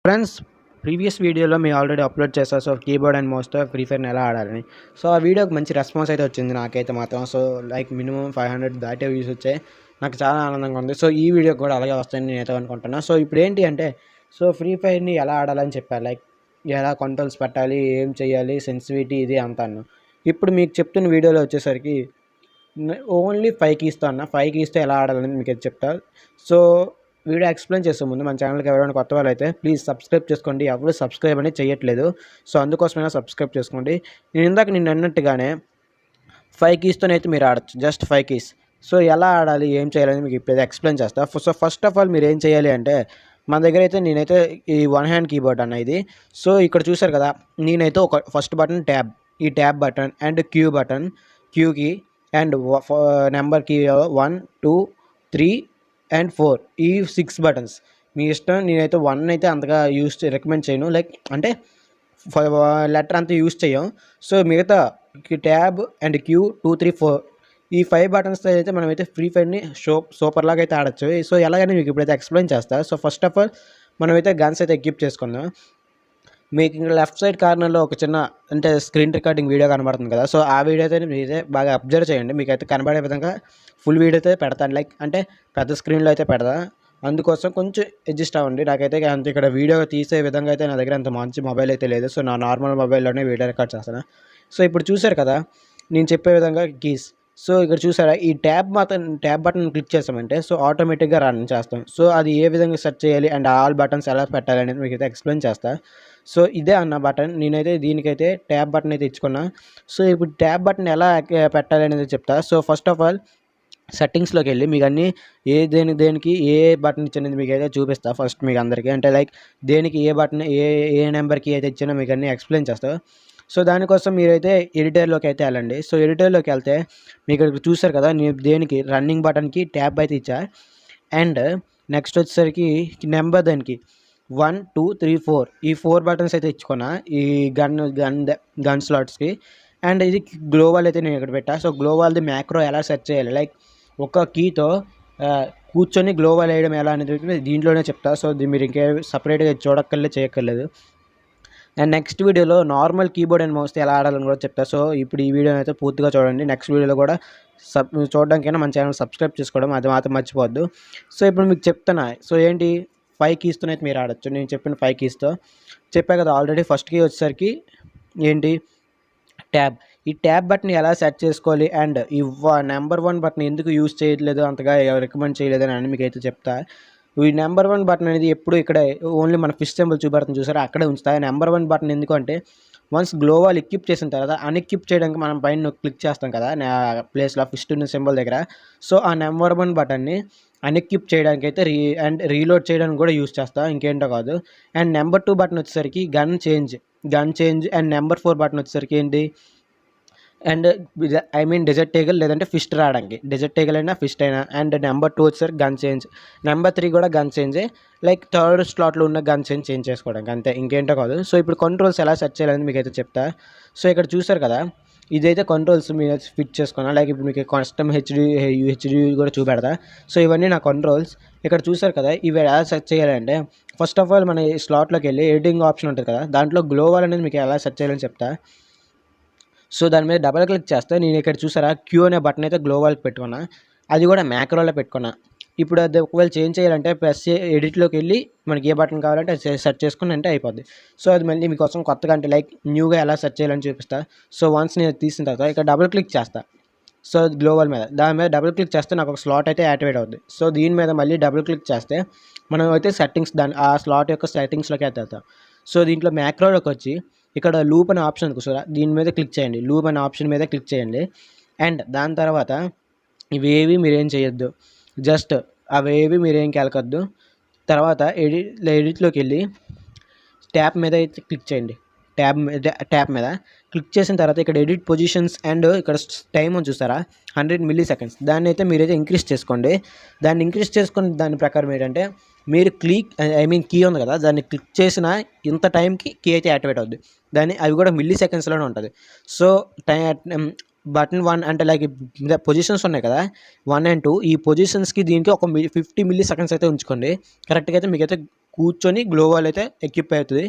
Friends, previous వీడియోలో మేము already upload చేస్తాం. సో కీబోర్డ్ అండ్ మౌస్తో ఫ్రీ ఫైర్ని ఎలా ఆడాలని. సో ఆ వీడియోకి మంచి రెస్పాన్స్ అయితే వచ్చింది నాకైతే మాత్రం. సో లైక్ మినిమం 500 దాటే వ్యూస్ వచ్చాయి. నాకు చాలా ఆనందంగా ఉంది. సో ఈ వీడియోకి కూడా అలాగే వస్తాయని నేనైతే అనుకుంటున్నాను. సో ఇప్పుడు ఏంటి అంటే, సో ఫ్రీ ఫైర్ని ఎలా ఆడాలని చెప్పారు. లైక్ ఎలా కంట్రోల్స్ పెట్టాలి, ఏం చేయాలి, సెన్సిటివిటీ ఇది అంతాను. ఇప్పుడు మీకు చెప్తున్న వీడియోలో వచ్చేసరికి ఓన్లీ 5 కీస్తో అన్న 5 కీస్తో ఎలా ఆడాలని మీకు అయితే చెప్తా. సో వీడియో ఎక్స్ప్లెయిన్ చేసే ముందు మన ఛానల్కి ఎవరైనా కొత్త వాళ్ళు అయితే ప్లీజ్ సబ్స్క్రైబ్ చేసుకోండి. ఎవరు సబ్స్క్రైబ్ అనేది చేయట్లేదు. సో అందుకోసమైనా సబ్స్క్రైబ్ చేసుకోండి. నేను అన్నట్టుగానే 5 కీస్తోనైతే మీరు ఆడచ్చు. Just 5 keys. సో ఎలా ఆడాలి, ఏం చేయాలని మీకు ఇప్పుడు ఎక్స్ప్లెయిన్ చేస్తా. సో ఫస్ట్ ఆఫ్ ఆల్ మీరు ఏం చేయాలి అంటే, మన దగ్గర అయితే నేనైతే ఈ వన్ హ్యాండ్ కీబోర్డ్ అన్న ఇది. సో ఇక్కడ చూసారు కదా, నేనైతే ఒక ఫస్ట్ బటన్ ట్యాబ్, ఈ tab button and Q button, క్యూకి అండ్ నెంబర్కి 1 2 3 అండ్ 4 ఈ 6 బటన్స్ మీ ఇష్టం. నేనైతే 1 అయితే అంతగా రికమెండ్ చేయను. లైక్ అంటే లెటర్ అంతా యూస్ చేయం. సో మిగతా ట్యాబ్ అండ్ క్యూ 2 3 4 ఈ 5 బటన్స్తో అయితే మనమైతే ఫ్రీ ఫైర్ని సూపర్ లాగా అయితే ఆడచ్చు. సో ఎలాగని మీకు ఇప్పుడైతే ఎక్స్ప్లెయిన్ చేస్తా. సో ఫస్ట్ ఆఫ్ ఆల్ మనమైతే గన్స్ అయితే ఎక్విప్ చేసుకుందాం. మీకు ఇంకా లెఫ్ట్ సైడ్ కార్నర్లో ఒక చిన్న అంటే స్క్రీన్ రికార్డింగ్ వీడియో కనబడుతుంది కదా. సో ఆ వీడియో అయితే మీరైతే బాగా అబ్జర్వ్ చేయండి. మీకైతే కనబడే విధంగా ఫుల్ వీడియో అయితే పెడతాను. లైక్ అంటే పెద్ద స్క్రీన్లో అయితే పెడతా. అందుకోసం కొంచెం అడ్జస్ట్ అవ్వండి. నాకైతే అంత ఇక్కడ వీడియో తీసే విధంగా అయితే నా దగ్గర అంత మంచి మొబైల్ అయితే లేదు. సో నా నార్మల్ మొబైల్లోనే వీడియో రికార్డ్ చేస్తాను. సో ఇప్పుడు చూసారు కదా నేను చెప్పే విధంగా కీస్. సో ఇక్కడ చూసారా, ఈ ట్యాబ్ బటన్ క్లిక్ చేస్తామంటే సో ఆటోమేటిక్గా రన్ చేస్తాం. సో అది ఏ విధంగా సెట్ చేయాలి అండ్ ఆల్ బటన్స్ ఎలా పెట్టాలి అనేది మీకు అయితే ఎక్స్ప్లెయిన్ చేస్తా. సో ఇదే అన్న బటన్. నేనైతే దీనికైతే ట్యాబ్ బటన్ అయితే ఇచ్చుకున్నా. సో ఇప్పుడు ట్యాబ్ బటన్ ఎలా పెట్టాలి అనేది చెప్తా. సో ఫస్ట్ ఆఫ్ ఆల్ సెట్టింగ్స్లోకి వెళ్ళి మీకు అన్నీ దేనికి ఏ బటన్ ఇచ్చినది మీకు అయితే చూపిస్తా. ఫస్ట్ మీకు అందరికీ అంటే లైక్ దేనికి ఏ బటన్ ఏ నెంబర్కి అయితే ఇచ్చినా మీకు అన్నీ ఎక్స్ప్లెయిన్ చేస్తా. సో దానికోసం మీరైతే ఎడిటర్లోకి అయితే వెళ్ళండి. సో ఎడిటర్లోకి వెళ్తే మీకు ఇక్కడ చూసారు కదా, నేను దేనికి రన్నింగ్ బటన్కి ట్యాబ్ అయితే ఇచ్చా. అండ్ నెక్స్ట్ వచ్చేసరికి నెంబర్ దానికి 1 2 3 4 ఈ 4 బటన్స్ అయితే ఇచ్చుకున్నా ఈ గన్ స్లాట్స్కి. అండ్ ఇది గ్లోవాల్ అయితే నేను ఇక్కడ పెట్టా. సో గ్లోవాల్ది మ్యాక్రో ఎలా సెట్ చేయాలి, లైక్ ఒక కీతో కూర్చొని గ్లోవాల్ వేయడం ఎలా అనేది దీంట్లోనే చెప్తా. సో మీరు ఇంకే సపరేట్గా చేయక్కర్లేదు. అండ్ నెక్స్ట్ వీడియోలో నార్మల్ కీబోర్డ్ అండ్ మౌస్ ఎలా ఆడాలని కూడా చెప్తా. సో ఇప్పుడు ఈ వీడియోని అయితే పూర్తిగా చూడండి. నెక్స్ట్ వీడియోలో కూడా చూడడానికైనా మన ఛానల్ సబ్స్క్రైబ్ చేసుకోవడం అది మాత్రం మర్చిపోవద్దు. సో ఇప్పుడు మీకు చెప్తున్నా. సో ఏంటి 5 కీస్తో అయితే మీరు ఆడచ్చు. నేను చెప్పిన 5 కీస్తో చెప్పా కదా ఆల్రెడీ. ఫస్ట్ కీ వచ్చేసరికి ఏంటి ట్యాబ్. ఈ ట్యాబ్ బటన్ ఎలా సెట్ చేసుకోవాలి అండ్ ఈ నెంబర్ 1 బటన్ ఎందుకు యూజ్ చేయట్లేదు, అంతగా రికమెండ్ చేయలేదు అని మీకు అయితే చెప్తా. ఈ నెంబర్ 1 బటన్ అనేది ఎప్పుడు ఇక్కడ ఓన్లీ మన ఫిష్ సింబల్ చూపెడుతుంది చూసారా, అక్కడే ఉంచుతా. నెంబర్ 1 బటన్ ఎందుకు అంటే, వన్స్ గ్లోవాల్ ఎక్విప్ చేసిన తర్వాత అన్ఎక్విప్ చేయడానికి మనం పైన క్లిక్ చేస్తాం కదా ప్లేస్లో ఫిష్ సింబల్ దగ్గర. సో ఆ నెంబర్ 1 బటన్ని అన్ఎక్విప్ చేయడానికి అయితే రీలోడ్ చేయడానికి కూడా యూజ్ చేస్తా, ఇంకేంటో కాదు. అండ్ నెంబర్ 2 బటన్ వచ్చేసరికి gun change and number 4 button వచ్చేసరికి ఏంటి అండ్ డెజర్ట్ టేగల్ లేదంటే ఫిస్ట్ రావడానికి. డెజర్ట్ టేగల్ అయినా ఫిస్ట్ అయినా. అండ్ నెంబర్ 2 వచ్చేసరికి గన్ చేంజ్. నెంబర్ 3 కూడా గన్ చేంజే, లైక్ థర్డ్ స్లాట్లో ఉన్న గన్ చేంజ్ చేసుకోవడానికి, అంతే, ఇంకేంటో కాదు. సో ఇప్పుడు కంట్రోల్స్ ఎలా సెట్ చేయాలని మీకు అయితే చెప్తా. సో ఇక్కడ చూసారు కదా, ఇదైతే కంట్రోల్స్ మీరు ఫిట్ చేసుకున్నా. లైక్ ఇప్పుడు మీకు కస్టమ్ హెచ్డి కూడా చూపెడతా. సో ఇవన్నీ నా కంట్రోల్స్. ఇక్కడ చూసారు కదా, ఇవి ఎలా సెట్ చేయాలంటే ఫస్ట్ ఆఫ్ ఆల్ మన స్లాట్లోకి వెళ్ళి ఎడిటింగ్ ఆప్షన్ ఉంటుంది కదా, దాంట్లో గ్లోవాల్ అనేది మీకు ఎలా సెట్ చేయాలని చెప్తా. సో దాని మీద డబల్ క్లిక్ చేస్తే నేను ఇక్కడ చూసారా క్యూ అనే బటన్ అయితే గ్లోవాల్కి పెట్టుకున్నా. అది కూడా మ్యాక్రోలో పెట్టుకున్నా. ఇప్పుడు అది ఒకవేళ చేంజ్ చేయాలంటే ప్లస్ ఎడిట్లోకి వెళ్ళి మనకి ఏ బటన్ కావాలంటే అది సెట్ చేసుకుని అంటే అయిపోద్ది. సో అది మళ్ళీ మీకోసం కొత్తగా అంటే లైక్ న్యూగా ఎలా సెట్ చేయాలని చూపిస్తా. సో వన్స్ నేను తీసిన తర్వాత ఇక్కడ డబుల్ క్లిక్ చేస్తా. సో గ్లోవల్ మీద దాని మీద డబుల్ క్లిక్ చేస్తే నాకు ఒక స్లాట్ అయితే యాక్టివేట్ అవుద్ది. సో దీని మీద మళ్ళీ డబుల్ క్లిక్ చేస్తే మనం అయితే సెట్టింగ్స్ ఆ స్లాట్ యొక్క సెట్టింగ్స్లోకి అయితే వెళ్తాం. సో దీంట్లో మ్యాక్రోలోకి వచ్చి ఇక్కడ లూప్ అనే ఆప్షన్ చూసారా, దీని మీద క్లిక్ చేయండి. లూప్ అనే ఆప్షన్ మీద క్లిక్ చేయండి. అండ్ దాని తర్వాత ఇవేవి మీరేం చేయొద్దు, జస్ట్ అవేవి మీరేం కెలకొద్దు. తర్వాత ఎడిట్లోకి వెళ్ళి ట్యాప్ మీద అయితే క్లిక్ చేయండి. ట్యాప్ మీద క్లిక్ చేసిన తర్వాత ఇక్కడ ఎడిట్ పొజిషన్స్ అండ్ ఇక్కడ టైం అని చూస్తారా 100 ms. దాన్ని అయితే మీరైతే ఇంక్రీజ్ చేసుకోండి. దాన్ని ఇంక్రీజ్ చేసుకుని దాని ప్రకారం ఏంటంటే మీరు కీ ఉంది కదా, దాన్ని క్లిక్ చేసిన ఇంత టైంకి కీ అయితే యాక్టివేట్ అవుద్ది. అవి కూడా మిల్లీ-సెకండ్స్లోనే ఉంటుంది. సో బటన్ 1 అంటే లైక్ పొజిషన్స్ ఉన్నాయి కదా 1 and 2, ఈ పొజిషన్స్కి దీనికి ఒక 50 ms అయితే ఉంచుకోండి. కరెక్ట్గా అయితే మీకైతే కూర్చొని గ్లోవాల్ అయితే ఎక్విప్ అవుతుంది.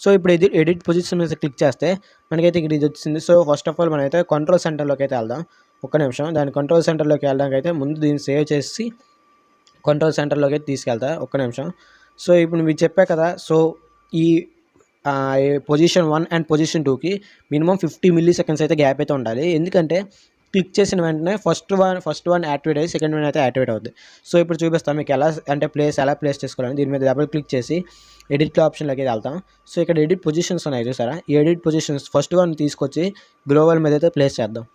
సో ఇప్పుడు ఎడిట్ పొజిషన్ మీద క్లిక్ చేస్తే మనకైతే ఇక్కడ ఇది వచ్చింది. సో ఫస్ట్ ఆఫ్ ఆల్ మనమైతే కంట్రోల్ సెంటర్లోకి అయితే వెళ్దాం. ఒక్క నిమిషం, దాని కంట్రోల్ సెంటర్లోకి వెళ్ళడానికి అయితే ముందు దీన్ని సేవ్ చేసి కంట్రోల్ సెంటర్లోకి అయితే తీసుకెళ్తా. ఒక్క నిమిషం. సో ఇప్పుడు మీకు చెప్పా కదా, సో ఈ పొజిషన్ 1 అండ్ పొజిషన్ 2కి మినిమం 50 మిల్లీ సెకండ్స్ అయితే గ్యాప్ అయితే ఉండాలి. ఎందుకంటే క్లిక్ చేసిన వెంటనే ఫస్ట్ వన్ యాక్టివేట్ అయ్యి సెకండ్ వన్ అయితే యాక్టివేట్ అవుద్ది. సో ఇప్పుడు చూపిస్తాం మీకు ఎలా అంటే ఎలా ప్లేస్ చేసుకోవాలని. దీని మీద డబుల్ క్లిక్ చేసి ఎడిట్ ఆప్షన్లోకి వెళ్తాం. సో ఇక్కడ ఎడిట్ పొజిషన్స్ ఉన్నాయి చూసారా, ఈ ఎడిట్ పొజిషన్స్ ఫస్ట్ వన్ తీసుకొచ్చి గ్లోవల్ మీద అయితే ప్లేస్ చేద్దాం.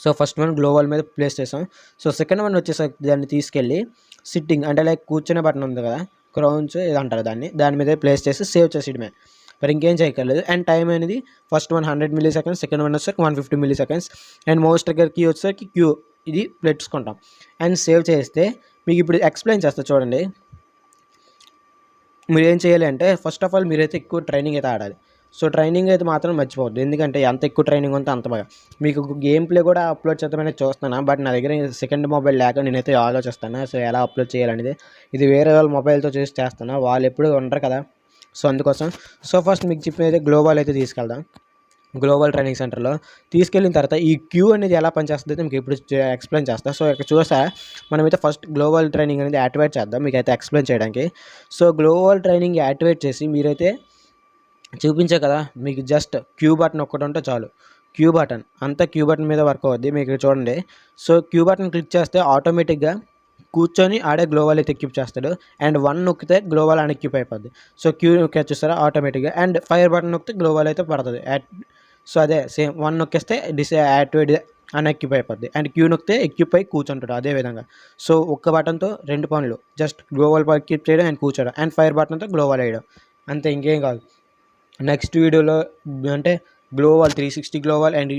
సో ఫస్ట్ వన్ గ్లోవల్ మీద ప్లేస్ చేసాం. సో సెకండ్ వన్ వచ్చేసరికి దాన్ని తీసుకెళ్ళి సిట్టింగ్ అంటే లైక్ కూర్చునే బటన్ ఉంది కదా, క్రౌన్స్ ఇది అంటారు దాని మీద ప్లేస్ చేసి సేవ్ చేసేయడమే, మరి ఇంకేం చేయక్కర్లేదు. అండ్ టైం అనేది first one 100 milliseconds, second one వచ్చేసరికి 150 milliseconds, and mouse trigger key వచ్చేసరికి క్యూ ఇది పెట్టుకుంటాం. అండ్ సేవ్ చేస్తే మీకు ఇప్పుడు ఎక్స్ప్లెయిన్ చేస్తా చూడండి. మీరు ఏం చేయాలి అంటే ఫస్ట్ ఆఫ్ ఆల్ మీరైతే ఎక్కువ ట్రైనింగ్ అయితే ఆడాలి. సో ట్రైనింగ్ అయితే మాత్రం మర్చిపోవద్దు, ఎందుకంటే ఎంత ఎక్కువ ట్రైనింగ్ ఉంటే అంత బాగా. మీకు గేమ్ ప్లే కూడా అప్లోడ్ చేద్దామని చూస్తున్నాను, బట్ నా దగ్గర సెకండ్ మొబైల్ లేక నేనైతే ఆలోచిస్తాను. సో ఎలా అప్లోడ్ చేయాలనేది ఇది వేరే వాళ్ళ మొబైల్తో చూసి చేస్తాను, వాళ్ళు ఎప్పుడు ఉండరు కదా. సో అందుకోసం సో ఫస్ట్ మీకు చెప్పేది గ్లోబల్ అయితే తీసుకెళ్దాం. గ్లోబల్ ట్రైనింగ్ సెంటర్లో తీసుకెళ్ళిన తర్వాత ఈ క్యూ అనేది ఎలా పనిచేస్తుంది అయితే మీకు ఇప్పుడు ఎక్స్ప్లెయిన్ చేస్తాను. సో ఇక్కడ చూసా మనమైతే ఫస్ట్ గ్లోబల్ ట్రైనింగ్ అనేది యాక్టివేట్ చేద్దాం మీకు అయితే ఎక్స్ప్లెయిన్ చేయడానికి. సో గ్లోబల్ ట్రైనింగ్ యాక్టివేట్ చేసి మీరైతే చూపించే కదా, మీకు జస్ట్ క్యూ బటన్ ఒక్కటి ఉంటే చాలు. క్యూ బటన్ అంతా క్యూ బటన్ మీద వర్క్ అవుద్ది. మీకు చూడండి, సో క్యూ బటన్ క్లిక్ చేస్తే ఆటోమేటిక్గా కూర్చొని ఆడే గ్లోవల్ అయితే ఎక్విప్ చేస్తాడు. అండ్ 1 నొక్కితే గ్లోవల్ అని ఎక్విప్ అయిపోద్ది. సో క్యూ నొక్కి చూస్తారా ఆటోమేటిక్గా, అండ్ ఫైర్ బటన్ నొక్కితే గ్లోవల్ అయితే పడుతుంది. సో అదే సేమ్ 1 నొక్కేస్తే యాక్టివేట్ అని ఎక్విప్ అయిపోద్ది, అండ్ క్యూ నొక్కితే ఎక్విప్ అయి కూర్చుంటాడు అదేవిధంగా. సో ఒక్క బటన్తో 2 పనులు, జస్ట్ గ్లోవల్ ఎక్విప్ చేయడం అండ్ కూర్చోడం, అండ్ ఫైర్ బటన్తో గ్లోవల్ వేయడం, అంతే ఇంకేం కాదు. నెక్స్ట్ వీడియోలో అంటే గ్లోవల్ 360 గ్లోవల్ అండ్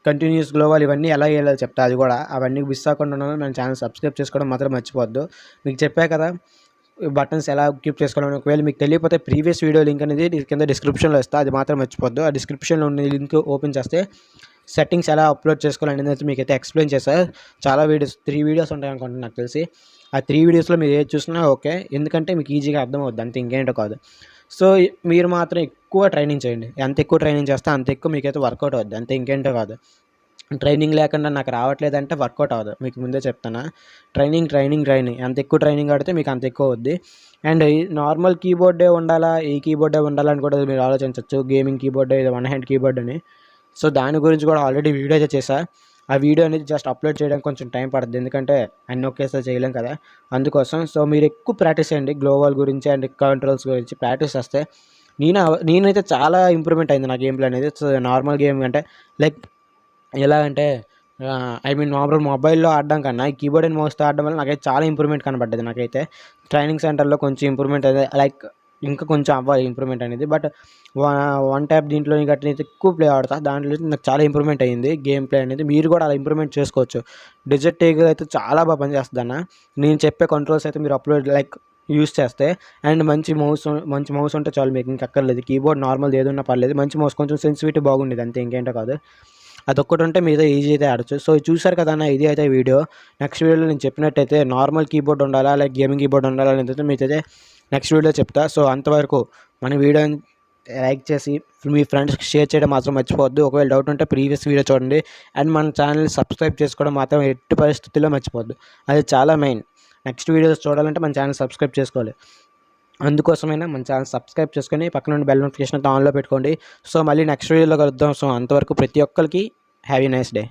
కంటిన్యూస్ గ్లోవల్ ఇవన్నీ ఎలా వేయాలో చెప్తా. అది కూడా అవన్నీ మిస్ అవ్వకుండా మన ఛానల్ సబ్స్క్రైబ్ చేసుకోవడం మాత్రం మర్చిపోవద్దు. మీకు చెప్పా కదా బటన్స్ ఎలా ఎక్విప్ చేసుకోవాలని. ఒకవేళ మీకు తెలియకపోతే ప్రీవియస్ వీడియో లింక్ అనేది కింద డిస్క్రిప్షన్లో ఇస్తా, అది మాత్రం మర్చిపోద్దు. ఆ డిస్క్రిప్షన్లో ఉన్న లింక్ ఓపెన్ చేస్తే సెట్టింగ్స్ ఎలా అప్లోడ్ చేసుకోవాలనేది అయితే మీకు అయితే ఎక్స్ప్లెయిన్ చేస్తారు. చాలా వీడియోస్ 3 వీడియోస్ ఉంటాయి అనుకుంటున్నాను నాకు తెలిసి. ఆ 3 వీడియోస్లో మీరు ఏది చూసినా ఓకే, ఎందుకంటే మీకు ఈజీగా అర్థమవుద్ది, అంతే ఇంకేంటో కాదు. సో మీరు మాత్రం ఎక్కువ ట్రైనింగ్ చేయండి, ఎంత ఎక్కువ ట్రైనింగ్ చేస్తే అంత ఎక్కువ మీకైతే వర్కౌట్ అవుద్ది, అంతే ఇంకేంటో కాదు. ట్రైనింగ్ లేకుండా నాకు రావట్లేదంటే వర్కౌట్ అవ్వదు, మీకు ముందే చెప్తాను. ట్రైనింగ్ ఎంత ఎక్కువ ట్రైనింగ్ ఆడితే మీకు అంత ఎక్కువ అవుద్ది. అండ్ నార్మల్ కీబోర్డే ఉండాలా, ఈ కీబోర్డే ఉండాలని కూడా మీరు ఆలోచించవచ్చు. గేమింగ్ కీబోర్డే, ఇది 1 హ్యాండ్ కీబోర్డ్ అని. సో దాని గురించి కూడా ఆల్రెడీ వీడియో అయితే చేశా. ఆ వీడియో అనేది జస్ట్ అప్లోడ్ చేయడానికి కొంచెం టైం పడుతుంది, ఎందుకంటే అన్ని ఒకేసారి చేయలేం కదా, అందుకోసం. సో మీరు ఎక్కువ ప్రాక్టీస్ చేయండి గ్లోవల్ గురించి అండ్ కంట్రోల్స్ గురించి ప్రాక్టీస్ చేస్తే నేనైతే చాలా ఇంప్రూవ్మెంట్ అయింది నా గేమ్ ప్లే అనేది. సో నార్మల్ గేమ్ అంటే లైక్ ఎలా అంటే నార్మల్ మొబైల్లో ఆడడం కన్నా ఈ కీబోర్డ్ అండ్ మౌస్తో ఆడడం వల్ల నాకైతే చాలా ఇంప్రూవ్మెంట్ కనబడ్డది. నాకైతే ట్రైనింగ్ సెంటర్లో కొంచెం ఇంప్రూవ్మెంట్ అనేది లైక్ ఇంకా కొంచెం అవ్వాలి ఇంప్రూవ్మెంట్ అనేది, బట్ 1 ట్యాప్ దీంట్లో గట్టిన ఎక్కువ ప్లే ఆడతా, దాంట్లో నాకు చాలా ఇంప్రూవ్మెంట్ అయ్యింది గేమ్ ప్లే అనేది. మీరు కూడా అలా ఇంప్రూవ్మెంట్ చేసుకోవచ్చు. డిజిట్ టేగర్ అయితే చాలా బాగా పనిచేస్తుంది అన్న. నేను చెప్పే కంట్రోల్స్ అయితే మీరు అప్లోడ్ లైక్ యూస్ చేస్తే, అండ్ మంచి మౌస్ ఉంటే చాలు, మీకు ఇంకా అక్కర్లేదు. కీబోర్డ్ నార్మల్ ఏదున్నా పర్లేదు, మంచి మౌస్ కొంచెం సెన్సిటివిటీ బాగుండేది, అంతే ఇంకేంటో కాదు. అదొక్కటి ఉంటే మీతో ఈజీ అయితే ఆడచ్చు. సో చూసారు కదా అన్న, ఇది అయితే వీడియో. నెక్స్ట్ వీడియోలో నేను చెప్పినట్టయితే నార్మల్ కీబోర్డ్ ఉండాలా లైక్ గేమింగ్ కీబోర్డ్ ఉండాలా అనేది మీకైతే నెక్స్ట్ వీడియోలో చెప్తా. సో అంతవరకు మన వీడియోని లైక్ చేసి మీ ఫ్రెండ్స్కి షేర్ చేయడం మాత్రం మర్చిపోవద్దు. ఒకవేళ డౌట్ ఉంటే ప్రీవియస్ వీడియో చూడండి, అండ్ మన ఛానల్ సబ్స్క్రైబ్ చేసుకోవడం మాత్రం ఎట్టి పరిస్థితుల్లో మర్చిపోవద్దు, అది చాలా మెయిన్. నెక్స్ట్ వీడియోస్ చూడాలంటే మన ఛానల్ సబ్స్క్రైబ్ చేసుకోవాలి, అందుకోసమైనా మన ఛానల్ సబ్స్క్రైబ్ చేసుకొని పక్కన నుండి బెల్ నోటిఫికేషన్ ఆన్లో పెట్టుకోండి. సో మళ్ళీ నెక్స్ట్ వీడియోలో కలుద్దాం. సో అంతవరకు ప్రతి ఒక్కరికి హ్యావ్ ఎ నైస్ డే.